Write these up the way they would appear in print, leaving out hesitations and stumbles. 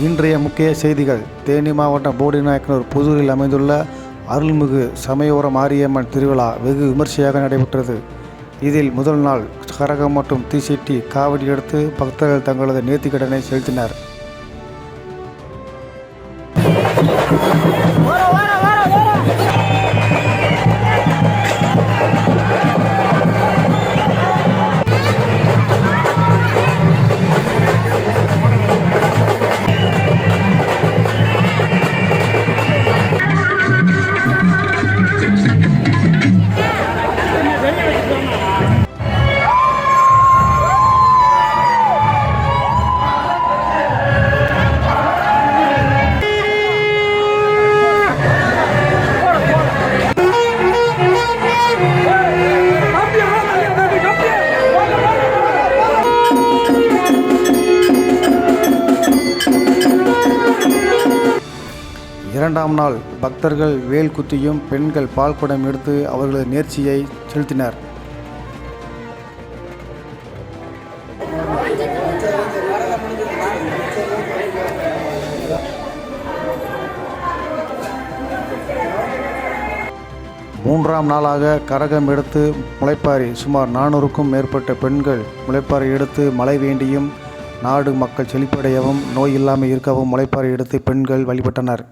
இன்றைய முக்கிய செய்திகள். தேனி மாவட்டம் போடிநாயக்கனூர் புதூரில் அமைந்துள்ள அருள்மிகு சமயோர மாரியம்மன் திருவிழா வெகு விமர்சையாக நடைபெற்றது. இதில் முதல் நாள் கரகம் மற்றும் தீச்சட்டி காவடி எடுத்து பக்தர்கள் தங்களது நேர்த்திக்கடனை செலுத்தினர். இரண்டாம் நாள் பக்தர்கள் வேல் குத்தியும் பெண்கள் பால் குடம் எடுத்து அவர்களது நேர்ச்சியை செலுத்தினர். மூன்றாம் நாளாக கரகம் எடுத்து முளைப்பாரி சுமார் 400க்கும் மேற்பட்ட பெண்கள் முளைப்பாரி எடுத்து மழை வேண்டியும் நாடு மக்கள் செழிப்படையவும் நோய் இல்லாமல் இருக்கவும் முளைப்பாரி எடுத்து பெண்கள் வழிபட்டனர்.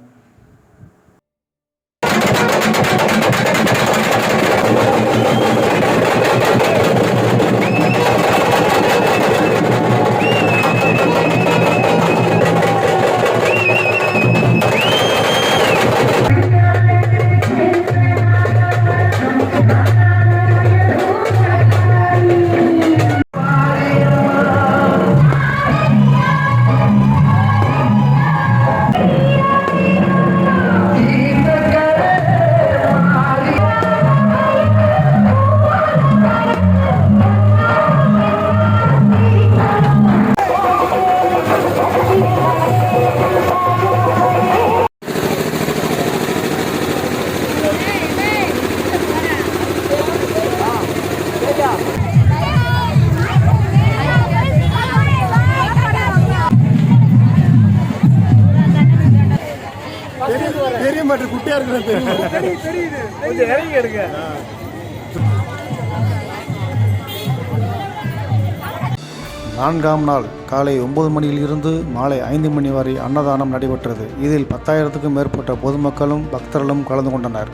குட்டியா இருக்கு. நான்காம் நாள் காலை 9 மணியிலிருந்து மாலை 5 மணி வரை அன்னதானம் நடைபெற்றது. இதில் 10,000க்கும் மேற்பட்ட பொதுமக்களும் பக்தர்களும் கலந்து கொண்டனர்.